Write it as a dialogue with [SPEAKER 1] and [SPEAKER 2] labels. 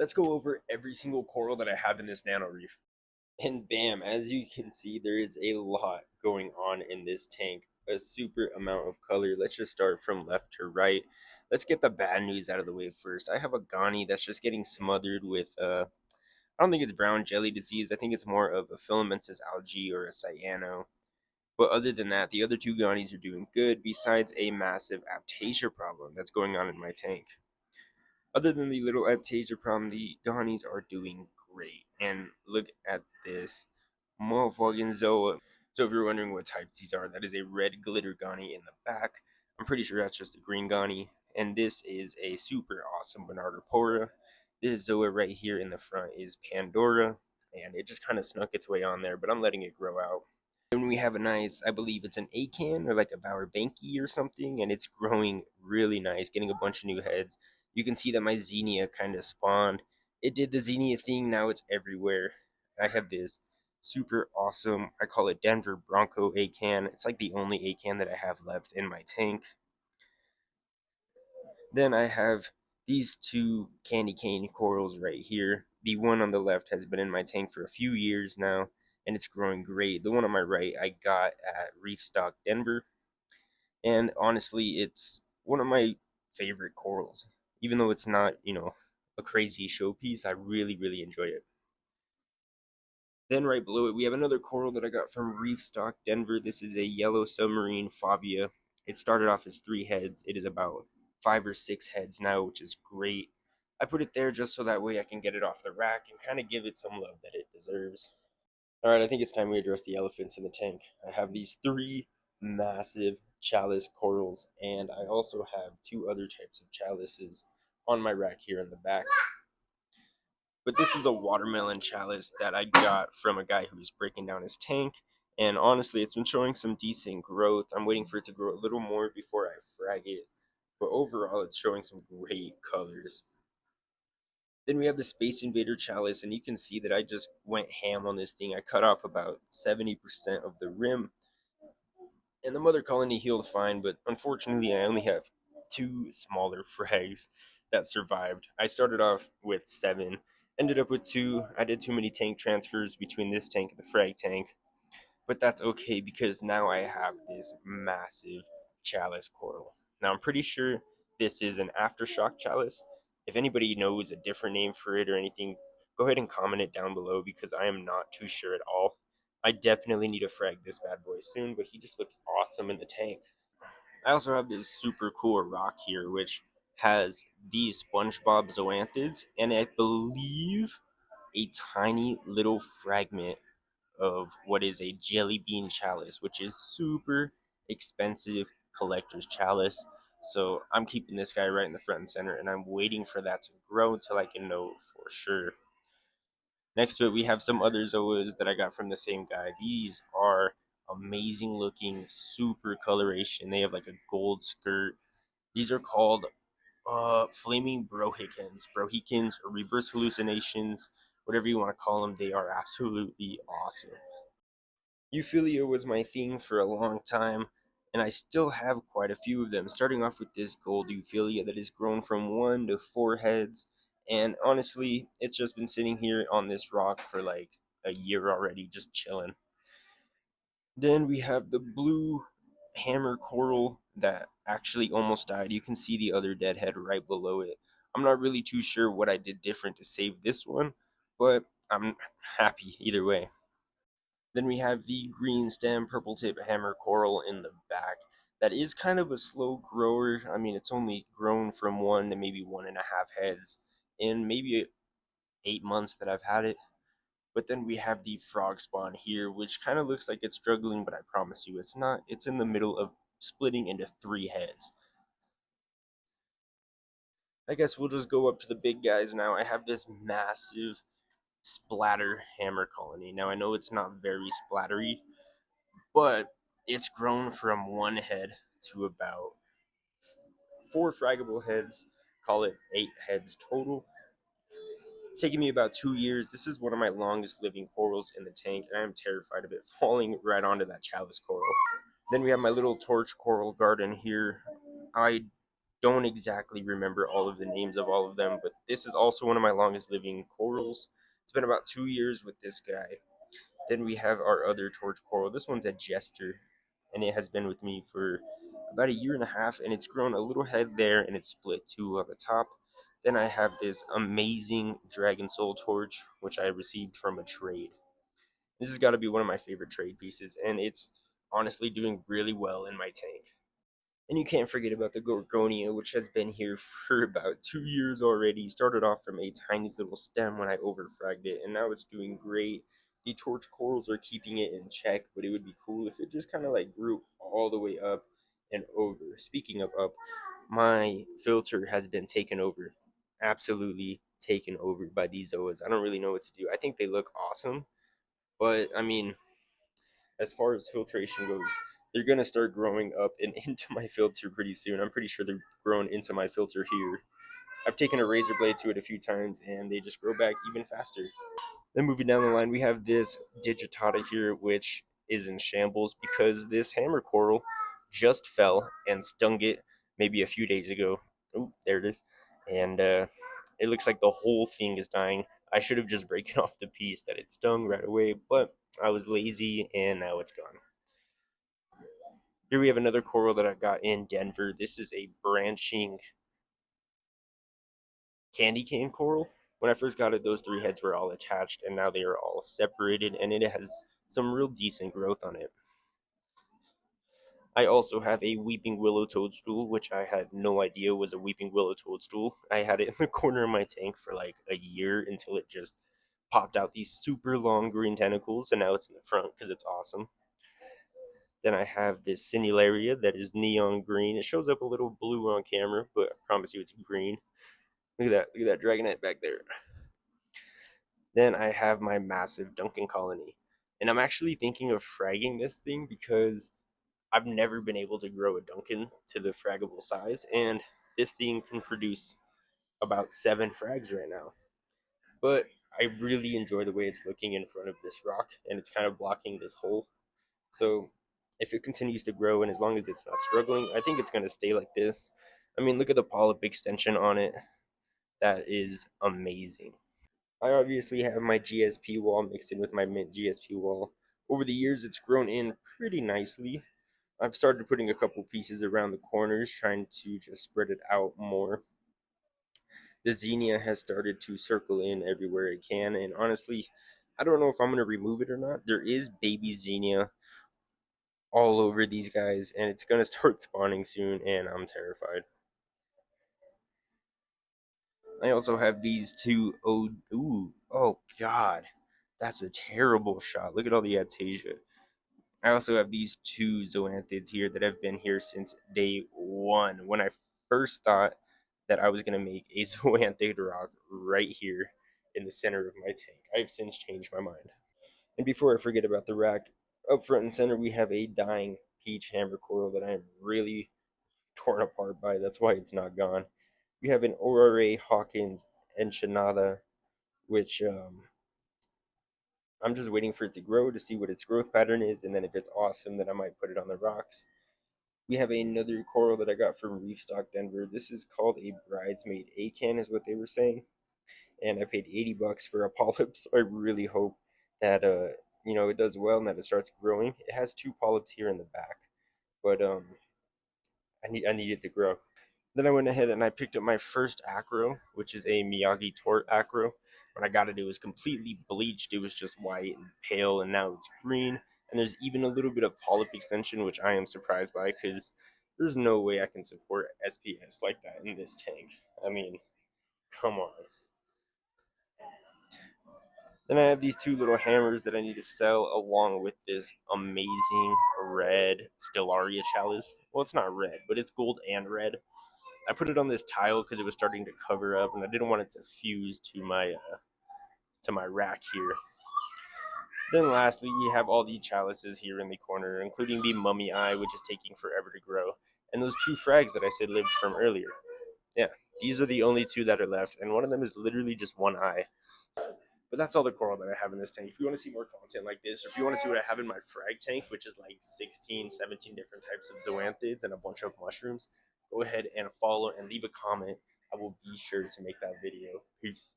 [SPEAKER 1] Let's go over every single coral that I have in this nano reef. And bam, as you can see, there is a lot going on in this tank. A super amount of color. Let's just start from left to right. Let's get the bad news out of the way first. I have a Ghani that's just getting smothered with, I don't think it's brown jelly disease. I think it's more of a filamentous algae or a cyano. But other than that, the other two Ghanis are doing good, besides a massive aptasia problem that's going on in my tank. Other than the little aptasia problem, the Ghanis are doing great. And look at this motherfucking Zoa. So if you're wondering what types these are, that is a red glitter Ghani in the back. I'm pretty sure that's just a green Ghani. And this is a super awesome Bernardopora. This Zoa right here in the front is Pandora. And it just kind of snuck its way on there, but I'm letting it grow out. And we have a nice, I believe it's an Acan or like a Bauer Banky or something, and it's growing really nice, getting a bunch of new heads. You can see that my Xenia kind of spawned. It did the Xenia thing, now it's everywhere. I have this super awesome, I call it Denver Bronco Acan. It's like the only Acan that I have left in my tank. Then I have these two candy cane corals right here. The one on the left has been in my tank for a few years now, and it's growing great. The one on my right I got at Reef Stock Denver, and honestly, it's one of my favorite corals. Even though it's not, a crazy showpiece, I really, really enjoy it. Then right below it, we have another coral that I got from Reef Stock Denver. This is a yellow submarine Favia. It started off as 3 heads. It is about 5 or 6 heads now, which is great. I put it there just so that way I can get it off the rack and kind of give it some love that it deserves. All right, I think it's time we address the elephants in the tank. I have these 3 massive chalice corals, and I also have 2 other types of chalices on my rack here in the back. But this is a watermelon chalice that I got from a guy who was breaking down his tank. And honestly, it's been showing some decent growth. I'm waiting for it to grow a little more before I frag it. But overall, it's showing some great colors. Then we have the Space Invader chalice, and you can see that I just went ham on this thing. I cut off about 70% of the rim, and the mother colony healed fine, but unfortunately, I only have 2 smaller frags that survived. I started off with 7, ended up with 2. I did too many tank transfers between this tank and the frag tank, but that's okay because now I have this massive chalice coral. Now, I'm pretty sure this is an aftershock chalice. If anybody knows a different name for it or anything, go ahead and comment it down below because I am not too sure at all. I definitely need to frag this bad boy soon, but he just looks awesome in the tank. I also have this super cool rock here, which has these SpongeBob zoanthids, and I believe a tiny little fragment of what is a jelly bean chalice, which is super expensive collector's chalice. So I'm keeping this guy right in the front and center, and I'm waiting for that to grow until I can know for sure. Next to it, we have some other Zoas that I got from the same guy. These are amazing looking, super coloration. They have like a gold skirt. These are called flaming brohikins. Brohikins or reverse hallucinations, whatever you want to call them. They are absolutely awesome. Euphilia was my thing for a long time, and I still have quite a few of them, starting off with this gold Euphilia that has grown from 1 to 4 heads. And honestly, it's just been sitting here on this rock for like a year already, just chilling. Then we have the blue hammer coral that actually almost died. You can see the other dead head right below it. I'm not really too sure what I did different to save this one, but I'm happy either way. Then we have the green stem purple tip hammer coral in the back. That is kind of a slow grower. I mean, it's only grown from 1 to maybe 1.5 heads in maybe 8 months that I've had it. But then we have the frog spawn here, which kind of looks like it's struggling, but I promise you it's not. It's in the middle of splitting into 3 heads. I guess we'll just go up to the big guys now. I have this massive splatter hammer colony. Now I know it's not very splattery, but it's grown from 1 head to about 4 fraggable heads, call it 8 heads total. It's taken me about 2 years. This is one of my longest living corals in the tank, and I am terrified of it falling right onto that chalice coral. Then we have my little torch coral garden here. I don't exactly remember all of the names of all of them, but this is also one of my longest living corals. It's been about 2 years with this guy. Then we have our other torch coral. This one's a jester, and it has been with me for about a year and a half, and it's grown a little head there, and it's split two on the top. Then I have this amazing dragon soul torch, which I received from a trade. This has got to be one of my favorite trade pieces, and it's honestly doing really well in my tank. And you can't forget about the Gorgonia, which has been here for about 2 years already. Started off from a tiny little stem when I overfragged it, and now it's doing great. The torch corals are keeping it in check, but it would be cool if it just kind of like grew all the way up and over. Speaking of up, my filter has been taken over. Absolutely taken over by these zoas. I don't really know what to do. I think they look awesome, but I mean, as far as filtration goes, they're gonna start growing up and into my filter pretty soon. I'm pretty sure they're growing into my filter here. I've taken a razor blade to it a few times and they just grow back even faster. Then moving down the line, we have this digitata here, which is in shambles because this hammer coral just fell and stung it maybe a few days ago. Oh, there it is. And it looks like the whole thing is dying. I should have just broken off the piece that it stung right away, but I was lazy and now it's gone. Here we have another coral that I got in Denver. This is a branching candy cane coral. When I first got it, those three heads were all attached, and now they are all separated, and it has some real decent growth on it. I also have a weeping willow toadstool, which I had no idea was a weeping willow toadstool. I had it in the corner of my tank for like a year until it just popped out these super long green tentacles, and now it's in the front because it's awesome. Then I have this Cinularia that is neon green. It shows up a little blue on camera, but I promise you it's green. Look at that. Look at that dragonite back there. Then I have my massive Duncan colony. And I'm actually thinking of fragging this thing because I've never been able to grow a Duncan to the fraggable size. And this thing can produce about 7 frags right now. But I really enjoy the way it's looking in front of this rock and it's kind of blocking this hole. So if it continues to grow and as long as it's not struggling, I think it's going to stay like this. I mean, look at the polyp extension on it. That is amazing. I obviously have my GSP wall mixed in with my mint GSP wall. Over the years, it's grown in pretty nicely. I've started putting a couple pieces around the corners, trying to just spread it out more. The zinnia has started to circle in everywhere it can, and honestly, I don't know if I'm going to remove it or not. There is baby zinnia all over these guys, and it's going to start spawning soon, and I'm terrified. I also have these two. Oh God, that's a terrible shot. Look at all the aptasia. I also have these two zoanthids here that have been here since day one. When I first thought that I was gonna make a zoanthid rock right here in the center of my tank, I've since changed my mind. And before I forget about the rack, up front and center we have a dying peach hammer coral that I am really torn apart by. That's why it's not gone. We have an Aurora Hawkins Enchinada, which I'm just waiting for it to grow to see what its growth pattern is, and then if it's awesome, then I might put it on the rocks. We have another coral that I got from Reef Stock Denver. This is called a bridesmaid acan, is what they were saying, and I paid $80 for a polyp. So I really hope that it does well and that it starts growing. It has two polyps here in the back, but I need it to grow. Then I went ahead and I picked up my first acro, which is a Miyagi Tort acro. When I got it, it was completely bleached. It was just white and pale, and now it's green. And there's even a little bit of polyp extension, which I am surprised by because there's no way I can support SPS like that in this tank. I mean, come on. Then I have these two little hammers that I need to sell along with this amazing red Stellaria chalice. Well, it's not red, but it's gold and red. I put it on this tile because it was starting to cover up, and I didn't want it to fuse to my rack here. Then lastly, we have all the chalices here in the corner, including the mummy eye, which is taking forever to grow, and those two frags that I said lived from earlier. Yeah, these are the only two that are left, and one of them is literally just one eye. But that's all the coral that I have in this tank. If you want to see more content like this, or if you want to see what I have in my frag tank, which is like 16, 17 different types of zoanthids and a bunch of mushrooms, go ahead and follow and leave a comment. I will be sure to make that video. Peace.